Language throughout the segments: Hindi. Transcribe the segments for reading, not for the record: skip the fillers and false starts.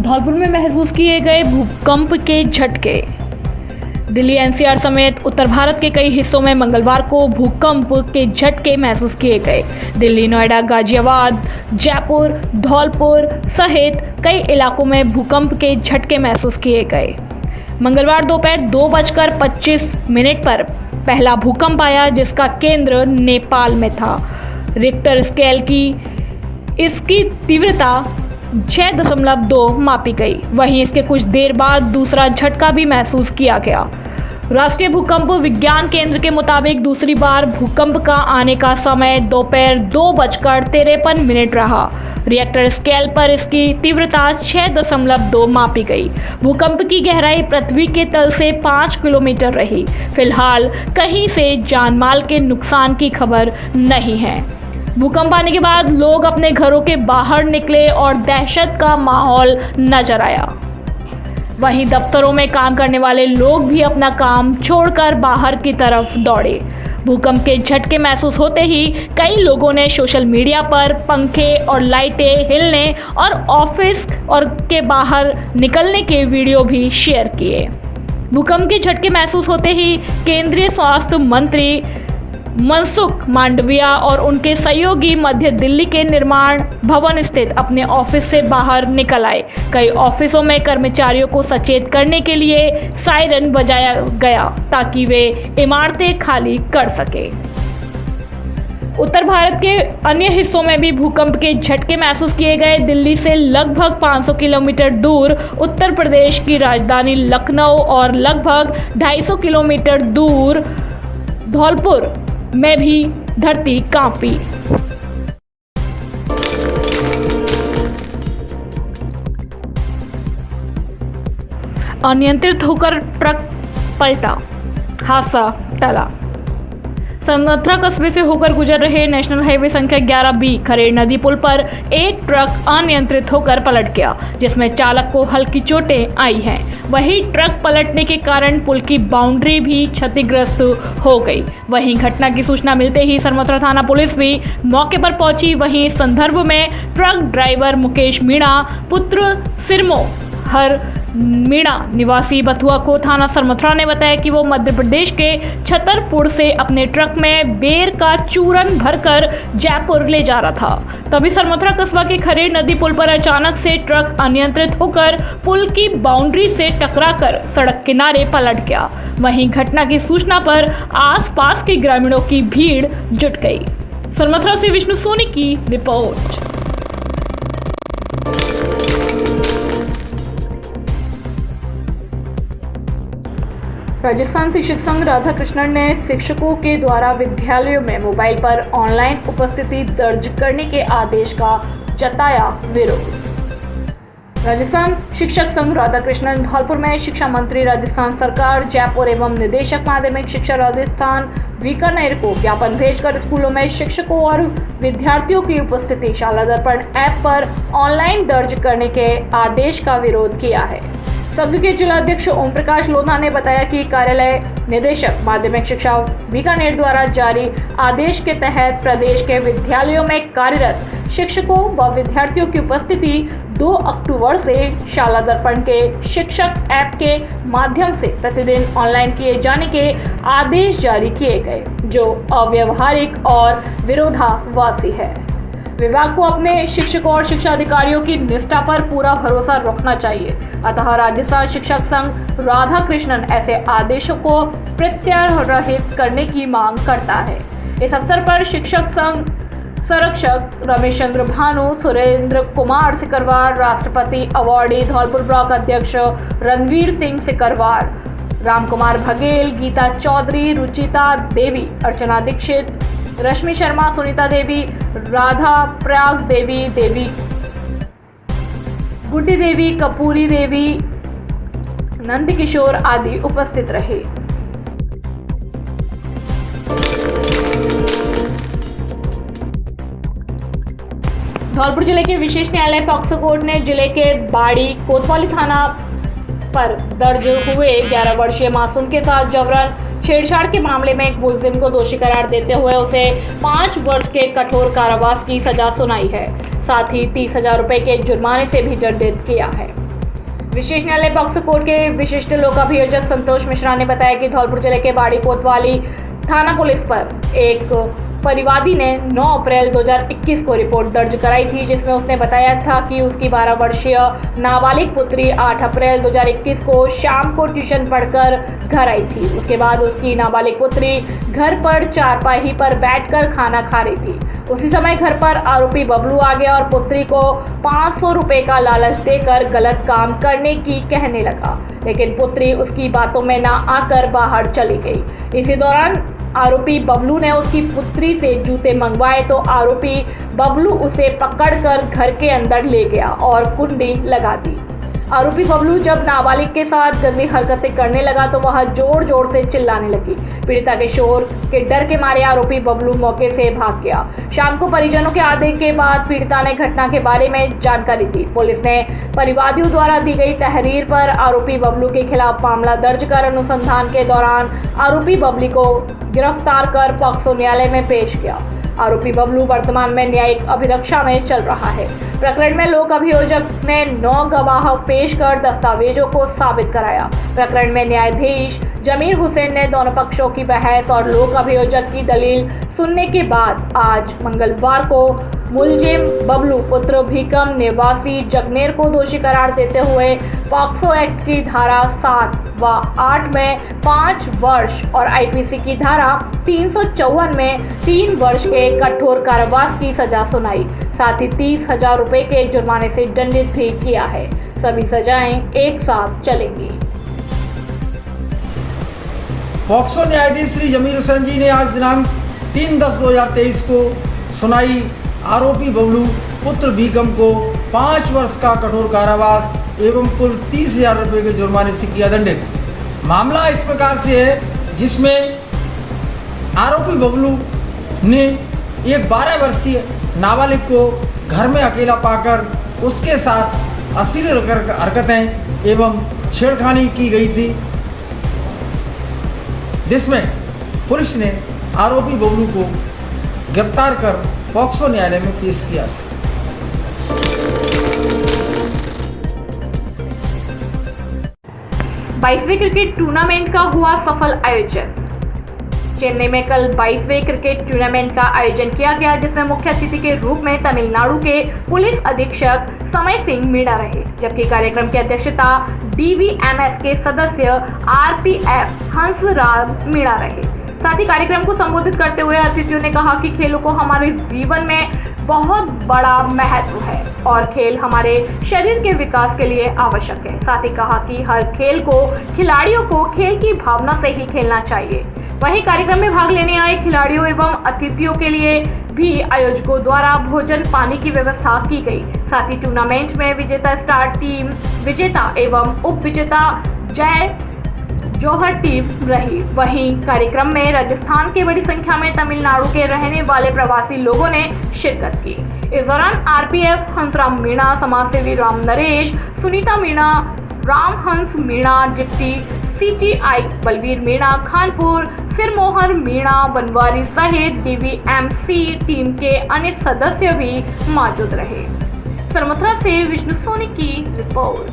धौलपुर में महसूस किए गए भूकंप के झटके। दिल्ली एनसीआर समेत उत्तर भारत के कई हिस्सों में मंगलवार को भूकंप के झटके महसूस किए गए। दिल्ली, नोएडा, गाजियाबाद, जयपुर, धौलपुर सहित कई इलाकों में भूकंप के झटके महसूस किए गए। मंगलवार दोपहर 2:25 पर पहला भूकंप आया, जिसका केंद्र नेपाल में था। रिक्टर स्केल की इसकी तीव्रता 6.2 मापी गई। वहीं इसके कुछ देर बाद दूसरा झटका भी महसूस किया गया। राष्ट्रीय भूकंप विज्ञान केंद्र के मुताबिक दूसरी बार भूकंप का आने का समय दोपहर 2:53 रहा। रिएक्टर स्केल पर इसकी तीव्रता 6.2 मापी गई। भूकंप की गहराई पृथ्वी के तल से 5 किलोमीटर रही। फिलहाल कहीं से जानमाल के नुकसान की खबर नहीं है। भूकंप आने के बाद लोग अपने घरों के बाहर निकले और दहशत का माहौल नजर आया। वहीं दफ्तरों में काम करने वाले लोग भी अपना काम छोड़कर बाहर की तरफ दौड़े। भूकंप के झटके महसूस होते ही कई लोगों ने सोशल मीडिया पर पंखे और लाइटें हिलने और ऑफिस और के बाहर निकलने के वीडियो भी शेयर किए। भूकंप के झटके महसूस होते ही केंद्रीय स्वास्थ्य मंत्री मनसुख मांडविया और उनके सहयोगी मध्य दिल्ली के निर्माण भवन स्थित अपने ऑफिस से बाहर निकल आए। कई ऑफिसों में कर्मचारियों को सचेत करने के लिए सायरन बजाया गया ताकि वे इमारतें खाली कर सके। उत्तर भारत के अन्य हिस्सों में भी भूकंप के झटके महसूस किए गए। दिल्ली से लगभग 500 किलोमीटर दूर उत्तर प्रदेश की राजधानी लखनऊ और लगभग 250 किलोमीटर दूर धौलपुर में भी धरती कांपी। अनियंत्रित होकर ट्रक पलटा, हादसा टला। संगत्रा कस्बे से होकर गुजर रहे नेशनल हाईवे संख्या 11B खरेड़ नदी पुल पर एक ट्रक अनियंत्रित होकर पलट गया, जिसमें चालक को हल्की चोटें आई हैं। वहीं ट्रक पलटने के कारण पुल की बाउंड्री भी क्षतिग्रस्त हो गई। वहीं घटना की सूचना मिलते ही सरमथुरा थाना पुलिस भी मौके पर पहुंची। वहीं इस संदर्भ में ट्रक ड्राइवर मुकेश मीणा पुत्र सिरमो हर मीणा निवासी बथुआ को थाना सरमथुरा ने बताया कि वो मध्य प्रदेश के छतरपुर से अपने ट्रक में बेर का चूरन भरकर जयपुर ले जा रहा था। तभी सरमथुरा कस्बा के खरेड़ नदी पुल पर अचानक से ट्रक अनियंत्रित होकर पुल की बाउंड्री से टकराकर सड़क किनारे पलट गया। वहीं घटना की सूचना पर आसपास के ग्रामीणों की भीड़ जुट गई। सरमथुरा से विष्णु सोनी की रिपोर्ट। राजस्थान शिक्षक संघ राधाकृष्णन ने शिक्षकों के द्वारा विद्यालयों में मोबाइल पर ऑनलाइन उपस्थिति दर्ज करने के आदेश का जताया विरोध। राजस्थान शिक्षक संघ राधाकृष्णन धौलपुर में शिक्षा मंत्री राजस्थान सरकार, जयपुर एवं निदेशक माध्यमिक शिक्षा राजस्थान बीकानेर को ज्ञापन भेजकर स्कूलों में शिक्षकों और विद्यार्थियों की उपस्थिति शाला दर्पण ऐप पर ऑनलाइन दर्ज करने के आदेश का विरोध किया है। संघ के जिलाध्यक्ष ओम प्रकाश लोधा ने बताया कि कार्यालय निदेशक माध्यमिक शिक्षा बीकानेर द्वारा जारी आदेश के तहत प्रदेश के विद्यालयों में कार्यरत शिक्षकों व विद्यार्थियों की उपस्थिति 2 अक्टूबर से शाला दर्पण के शिक्षक ऐप के माध्यम से प्रतिदिन ऑनलाइन किए जाने के आदेश जारी किए गए, जो अव्यवहारिक और विरोधाभासी है। विभाग को अपने शिक्षकों और शिक्षा अधिकारियों की निष्ठा पर पूरा भरोसा रखना चाहिए। अतः राजस्थान शिक्षक संघ राधाकृष्णन ऐसे आदेशों को प्रत्यारहित करने की मांग करता है। इस अवसर पर शिक्षक संघ संरक्षक रमेश चंद्र भानु, सुरेंद्र कुमार सिकरवार, राष्ट्रपति अवार्डी धौलपुर ब्लॉक अध्यक्ष रणवीर सिंह सिकरवार, राम कुमार बघेल, गीता चौधरी, रुचिता देवी, अर्चना दीक्षित, रश्मि शर्मा, सुनीता देवी, राधा प्रयाग देवी, देवी गुड्डी देवी, कपूरी देवी, नंद किशोर आदि उपस्थित रहे। धौलपुर जिले के विशेष न्यायालय पॉक्सो कोर्ट ने जिले के बाड़ी कोतवाली थाना पर दर्ज हुए 11 वर्षीय मासूम के साथ जबरन छेड़छाड़ के मामले में एक मुलजिम को दोषी करार देते हुए उसे 5 वर्ष के कठोर कारावास की सजा सुनाई है। साथ ही 30,000 रुपए के जुर्माने से भी दंडित किया है। विशेष न्यायालय पॉक्सो कोर्ट के विशिष्ट लोक अभियोजक संतोष मिश्रा ने बताया कि धौलपुर जिले के बाड़ी कोतवाली थाना पुलिस पर एक परिवादी ने 9 अप्रैल 2021 को रिपोर्ट दर्ज कराई थी, जिसमें उसने बताया था कि उसकी 12 वर्षीय नाबालिग पुत्री 8 अप्रैल 2021 को शाम को ट्यूशन पढ़कर घर आई थी। उसके बाद उसकी नाबालिग पुत्री घर पर चारपाई पर बैठकर खाना खा रही थी। उसी समय घर पर आरोपी बबलू आ गया और पुत्री को 500 रुपए का लालच देकर गलत काम करने की कहने लगा, लेकिन पुत्री उसकी बातों में ना आकर बाहर चली गई। इसी दौरान आरोपी बबलू ने उसकी पुत्री से जूते मंगवाए तो आरोपी बबलू उसे पकड़कर घर के अंदर ले गया और कुंडी लगा दी। आरोपी बबलू जब नाबालिग के साथ गंदी हरकतें करने लगा तो वह जोर जोर से चिल्लाने लगी। पीड़िता के शोर के डर के मारे आरोपी बबलू मौके से भाग गया। शाम को परिजनों के आदेश के बाद पीड़िता ने घटना के बारे में जानकारी दी। पुलिस ने परिवादियों द्वारा दी गई तहरीर पर आरोपी बबलू के खिलाफ मामला दर्ज कर अनुसंधान के दौरान आरोपी बबली को गिरफ्तार कर पॉक्सो न्यायालय में पेश किया। आरोपी बबलू वर्तमान में न्यायिक अभिरक्षा में चल रहा है। प्रकरण में लोक अभियोजक ने 9 गवाह पेश कर दस्तावेजों को साबित कराया। प्रकरण में न्यायाधीश जमीर हुसैन ने दोनों पक्षों की बहस और लोक अभियोजक की दलील सुनने के बाद आज मंगलवार को मुलजिम बबलू पुत्र भीकम निवासी जगनेर को दोषी करार देते हुए पॉक्सो एक्ट की धारा 7 व 8 में 5 वर्ष और आईपीसी की धारा 354 में 3 वर्ष के कठोर कारावास की सजा सुनाई। साथ ही 30,000 रुपए के जुर्माने से दंडित भी किया है। सभी सजाएं एक साथ चलेंगी। पॉक्सो न्यायाधीश श्री जमीर हुसैन जी ने आज दिनांक 3/10/2023 को सुनाई आरोपी बबलू पुत्र भीकम को 5 वर्ष का कठोर कारावास एवं कुल 30,000 रुपये के जुर्माने से किया दंडित। मामला इस प्रकार से है जिसमें आरोपी बबलू ने एक 12 वर्षीय नाबालिग को घर में अकेला पाकर उसके साथ अश्लील हरकतें एवं छेड़खानी की गई थी, जिसमें पुलिस ने आरोपी बबलू को गिरफ्तार कर पॉक्सो न्यायालय में पेश किया। 22वें क्रिकेट टूर्नामेंट का हुआ सफल आयोजन। चेन्नई में कल 22वें क्रिकेट टूर्नामेंट का आयोजन किया गया, जिसमें मुख्य अतिथि के रूप में तमिलनाडु के पुलिस अधीक्षक समय सिंह मीणा रहे, जबकि कार्यक्रम की अध्यक्षता DVMS के सदस्य RPF हंसराज मीणा रहे। साथ ही कार्यक्रम को संबोधित करते हुए अतिथियों ने कहा कि खेलों को हमारे जीवन में बहुत बड़ा महत्व है और खेल हमारे शरीर के विकास के लिए आवश्यक है। साथ ही कहा कि हर खेल को खिलाड़ियों को खेल की भावना से ही खेलना चाहिए। वहीं कार्यक्रम में भाग लेने आए खिलाड़ियों एवं अतिथियों के लिए भी आयोजकों द्वारा भोजन पानी की व्यवस्था की गई। साथ ही टूर्नामेंट में विजेता स्टार टीम, विजेता एवं उप विजेता जय जौहर टीम रही। वहीं कार्यक्रम में राजस्थान के बड़ी संख्या में तमिलनाडु के रहने वाले प्रवासी लोगों ने शिरकत की। इस दौरान RPF हंसराम मीणा, समाजसेवी राम नरेश, सुनीता मीणा, रामहंस मीणा, डिप्टी CTI बलवीर मीणा, खानपुर सिरमोहर मीणा, बनवारी सहित DVMC टीम के अन्य सदस्य भी मौजूद रहे। सरमथुरा से विष्णु सोनी की रिपोर्ट।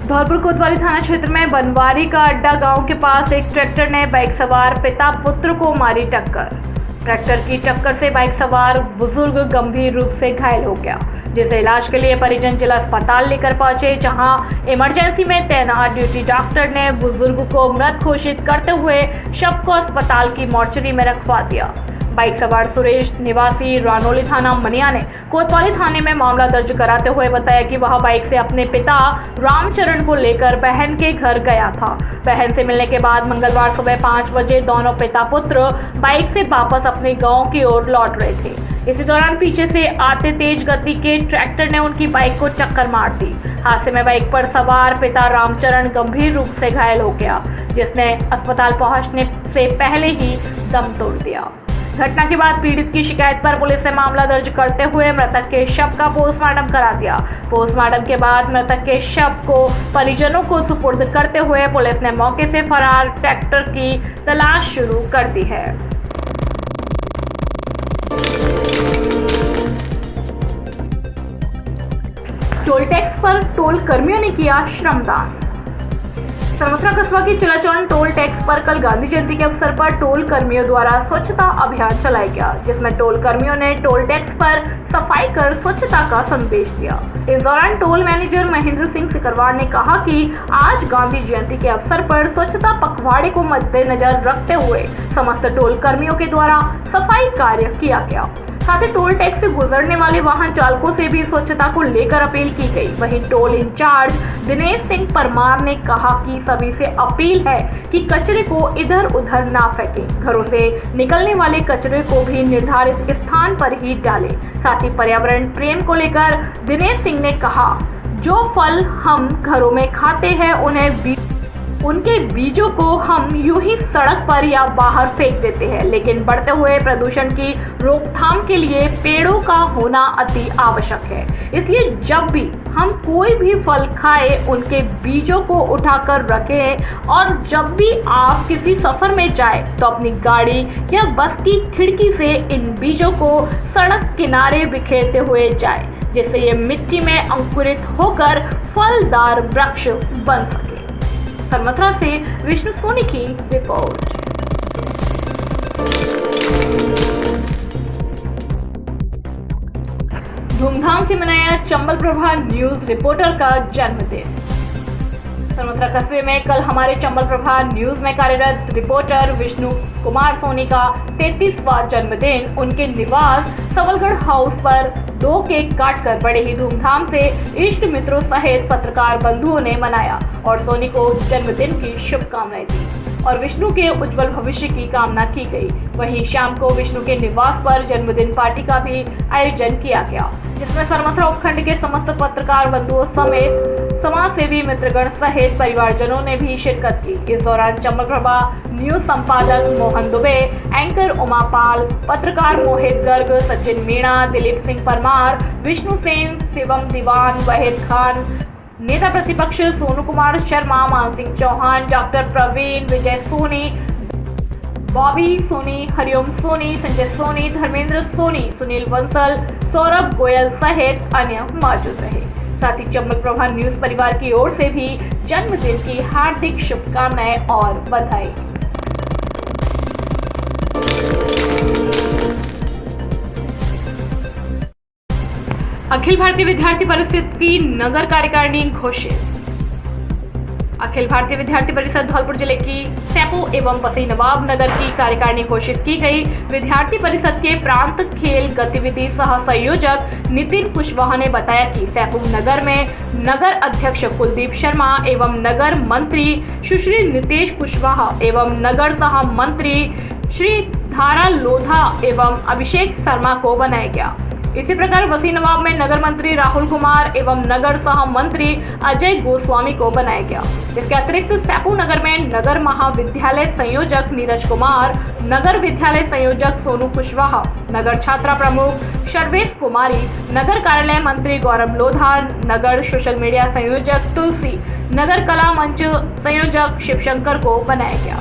धौलपुर कोतवाली थाना क्षेत्र में बनवारी का अड्डा गांव के पास एक ट्रैक्टर ने बाइक सवार पिता पुत्र को मारी टक्कर। ट्रैक्टर की टक्कर से बाइक सवार बुजुर्ग गंभीर रूप से घायल हो गया, जिसे इलाज के लिए परिजन जिला अस्पताल लेकर पहुंचे, जहां इमरजेंसी में तैनात ड्यूटी डॉक्टर ने बुजुर्ग को मृत घोषित करते हुए शव को अस्पताल की मोर्चरी में रखवा दिया। बाइक सवार सुरेश निवासी रानोली थाना मनिया ने कोतवाली थाने में मामला दर्ज कराते हुए बताया कि वह बाइक से अपने पिता रामचरण को लेकर बहन के घर गया था। बहन से मिलने के बाद मंगलवार सुबह 5 बजे दोनों पिता पुत्र बाइक से वापस अपने गांव की ओर लौट रहे थे। इसी दौरान पीछे से आते तेज गति के ट्रैक्टर ने उनकी बाइक को टक्कर मार दी। हादसे में बाइक पर सवार पिता रामचरण गंभीर रूप से घायल हो गया, जिसने अस्पताल पहुंचने से पहले ही दम तोड़ दिया। घटना के बाद पीड़ित की शिकायत पर पुलिस ने मामला दर्ज करते हुए मृतक के शव का पोस्टमार्टम करा दिया। पोस्टमार्टम के बाद मृतक के शव को परिजनों को सुपुर्द करते हुए पुलिस ने मौके से फरार ट्रैक्टर की तलाश शुरू कर दी है। टोल टैक्स पर टोल कर्मियों ने किया श्रमदान। सरमथुरा कस्बा के चिलाचौन टोल टैक्स पर कल गांधी जयंती के अवसर पर टोल कर्मियों द्वारा स्वच्छता अभियान चलाया गया, जिसमें टोल कर्मियों ने टोल टैक्स पर सफाई कर स्वच्छता का संदेश दिया। इस दौरान टोल मैनेजर महेंद्र सिंह सिकरवार ने कहा कि आज गांधी जयंती के अवसर पर स्वच्छता पखवाड़े को मद्देनजर रखते हुए समस्त टोल कर्मियों के द्वारा सफाई कार्य किया गया। साथ ही टोल टैक्स से गुजरने वाले वाहन चालकों से भी स्वच्छता को लेकर अपील की गई। वहीं टोल इंचार्ज दिनेश सिंह परमार ने कहा कि सभी से अपील है कि कचरे को इधर उधर ना फेंकें, घरों से निकलने वाले कचरे को भी निर्धारित स्थान पर ही डालें। साथ ही पर्यावरण प्रेम को लेकर दिनेश सिंह ने कहा, जो फल हम घरों में खाते हैं उनके बीजों को हम यूं ही सड़क पर या बाहर फेंक देते हैं, लेकिन बढ़ते हुए प्रदूषण की रोकथाम के लिए पेड़ों का होना अति आवश्यक है। इसलिए जब भी हम कोई भी फल खाएं, उनके बीजों को उठाकर रखें और जब भी आप किसी सफर में जाएं, तो अपनी गाड़ी या बस की खिड़की से इन बीजों को सड़क किनारे बिखेरते हुए जाएं, जिससे ये मिट्टी में अंकुरित होकर फलदार वृक्ष बन सके। सरमथुरा से विष्णु सोनी की रिपोर्ट। धूमधाम से मनाया चंबल प्रभा न्यूज रिपोर्टर का जन्मदिन। सरमथुरा कस्बे में कल हमारे चंबल प्रभा न्यूज में कार्यरत रिपोर्टर विष्णु कुमार सोनी का 33वां जन्मदिन उनके निवास सबलगढ़ हाउस पर 2 केक काटकर बड़े ही धूमधाम से इष्ट मित्रों सहित पत्रकार बंधुओं ने मनाया और सोनी को जन्मदिन की शुभकामनाएं दी और विष्णु के उज्जवल भविष्य की कामना की गई। वहीं शाम को विष्णु के निवास पर जन्मदिन पार्टी का भी आयोजन किया गया, जिसमें सरमथुरा उपखंड के समस्त पत्रकार बंधुओं समेत समाज सेवी मित्रगण सहित परिवारजनों ने भी शिरकत की। इस दौरान चंबल प्रभा न्यूज संपादक मोहन दुबे, एंकर उमापाल, पत्रकार मोहित गर्ग, सचिन मीणा, दिलीप सिंह परमार, विष्णु सेन, शिवम दीवान, वहीद खान, नेता प्रतिपक्ष सोनू कुमार शर्मा, मान सिंह चौहान, डॉक्टर प्रवीण, विजय सोनी, बॉबी सोनी, हरिओम सोनी, संजय सोनी, धर्मेंद्र सोनी, सुनील बंसल, सौरभ गोयल सहित अन्य मौजूद रहे। साथ ही चंबल प्रभा न्यूज परिवार की ओर से भी जन्मदिन की हार्दिक शुभकामनाएं और बधाई। अखिल भारतीय विद्यार्थी परिषद की नगर कार्यकारिणी घोषित। अखिल भारतीय विद्यार्थी परिषद धौलपुर जिले की सैपू एवं बसई नवाब नगर की कार्यकारिणी घोषित की गई। विद्यार्थी परिषद के प्रांत खेल गतिविधि सह संयोजक नितिन कुशवाहा ने बताया कि सैपू नगर में नगर अध्यक्ष कुलदीप शर्मा एवं नगर मंत्री सुश्री नितेश कुशवाहा एवं नगर सह मंत्री श्री धारा लोधा एवं अभिषेक शर्मा को बनाया गया। इसी प्रकार वसी नवाब में नगर मंत्री राहुल कुमार एवं नगर सह मंत्री अजय गोस्वामी को बनाया गया। इसके अतिरिक्त सैपू नगर में नगर महाविद्यालय संयोजक नीरज कुमार, नगर विद्यालय संयोजक सोनू कुशवाहा, नगर छात्रा प्रमुख शर्वेश कुमारी, नगर कार्यालय मंत्री गौरव लोधा, नगर सोशल मीडिया संयोजक तुलसी, नगर कला मंच संयोजक शिवशंकर को बनाया गया।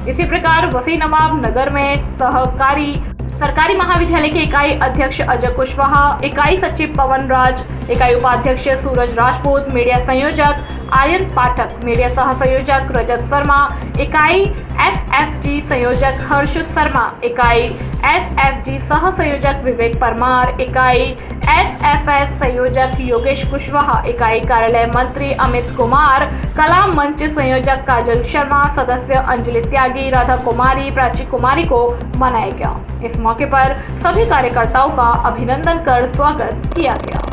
इसी प्रकार वसी नवाब नगर में सहकारी सरकारी महाविद्यालय के इकाई अध्यक्ष अजय कुशवाहा, इकाई सचिव पवन राज, इकाई उपाध्यक्ष सूरज राजपूत, मीडिया संयोजक आर्यन पाठक, मीडिया सह संयोजक रजत शर्मा, इकाई एसएफजी संयोजक हर्ष शर्मा, इकाई एसएफजी सह संयोजक विवेक परमार, इकाई एसएफएस संयोजक योगेश कुशवाहा, इकाई कार्यालय मंत्री अमित कुमार, कला मंच संयोजक काजल शर्मा, सदस्य अंजलि त्यागी, राधा कुमारी, प्राची कुमारी को मनाया गया। इस मौके पर सभी कार्यकर्ताओं का अभिनंदन कर स्वागत किया गया।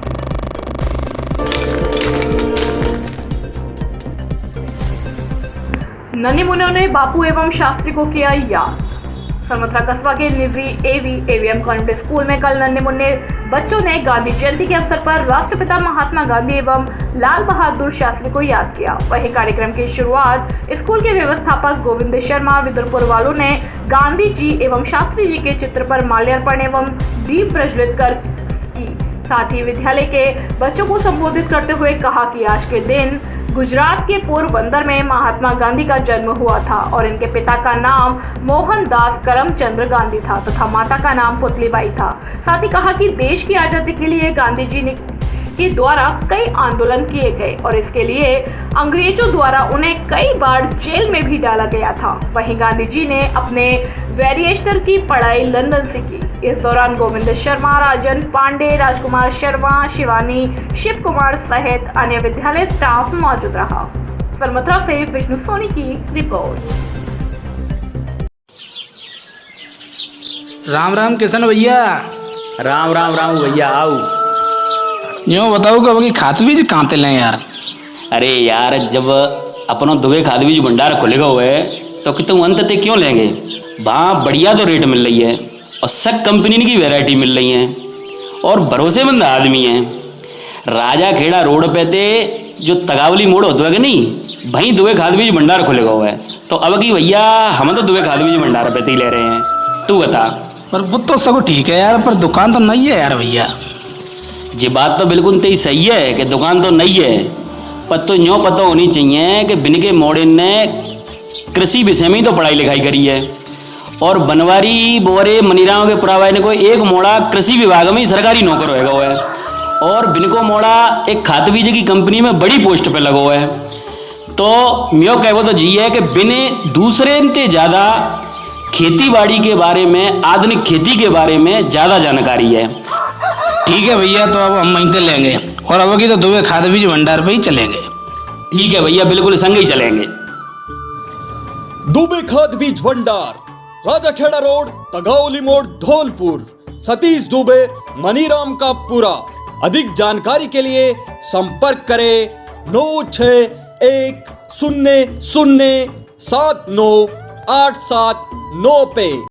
नन्हे मुन्नों ने बापू एवं शास्त्री को किया याद। सरमथुरा कस्बा के निजी एवीएम कॉन्वेंट स्कूल में कल नन्हे मुन्ने बच्चों ने गांधी जयंती के अवसर पर राष्ट्रपिता महात्मा गांधी एवं लाल बहादुर शास्त्री को याद किया। वहीं कार्यक्रम की शुरुआत स्कूल के व्यवस्थापक गोविंद शर्मा विदुरपुर वालों ने गांधी जी एवं शास्त्री जी के चित्र पर माल्यार्पण एवं दीप प्रज्वलित कर की। साथ ही विद्यालय के बच्चों को संबोधित करते हुए कहा कि आज के दिन गुजरात के पोरबंदर में महात्मा गांधी का जन्म हुआ था और इनके पिता का नाम मोहनदास करमचंद्र गांधी था तथा माता का नाम पुतलीबाई था। साथ ही कहा कि देश की आजादी के लिए गांधी जी के द्वारा कई आंदोलन किए गए और इसके लिए अंग्रेजों द्वारा उन्हें कई बार जेल में भी डाला गया था। वहीं गांधी जी ने अपने बैरिस्टर की पढ़ाई लंदन से की। इस दौरान गोविंद शर्मा, राजन पांडे, राजकुमार शर्मा, शिवानी, शिव कुमार सहित अन्य विद्यालय स्टाफ मौजूद रहा। सरमथुरा से विष्णु सोनी की रिपोर्ट। राम राम किशन भैया। राम राम राम भैया आओ। यूँ बताओ कि अभी खाद बीज कहाँ ते लें यार। अरे यार जब अपना दुबे खाद बीज भंडार खुलेगा हुए तो कि तुम अंत ते क्यों लेंगे। वहाँ बढ़िया तो रेट मिल रही है और सब कंपनी की वैरायटी मिल रही है और भरोसेमंद आदमी है। राजा खेड़ा रोड पे थे जो तगावली मोड़ होता है कि नहीं, वहीं दुबे खाद बीज भंडार खुलेगा हुआ है। तो अब की भैया हम तो दुबे खाद बीज भंडार पे ही ले रहे हैं। तू बता। पर वो तो सब ठीक है यार, पर दुकान तो नहीं है यार भैया। जी बात तो बिल्कुल तेरी सही है कि दुकान तो नहीं है, पर तो यूँ पता होनी चाहिए कि बिनके मोड़े ने कृषि विषय में ही तो पढ़ाई लिखाई करी है और बनवारी बोरे मनीराम के पुरावाई ने कोई एक मोड़ा कृषि विभाग में ही सरकारी नौकर होएगा हुआ है और बिनको मोड़ा एक खाद बीज की कंपनी में बड़ी पोस्ट पे लगा हुआ है। तो म्यो कहो तो जी है कि बिने दूसरे से ज़्यादा खेती बाड़ी के बारे में, आधुनिक खेती के बारे में ज़्यादा जानकारी है। ठीक है भैया, तो अब हम वहीं से लेंगे और अब की तो दुबे खाद बीज भंडार पे ही चलेंगे। ठीक है भैया, बिल्कुल संग ही चलेंगे। दुबे खाद बीज भंडार, राजाखेड़ा रोड, तगावली मोड़, धौलपुर। सतीश दुबे, मनीराम का पूरा। अधिक जानकारी के लिए संपर्क करें 9610079879 पे।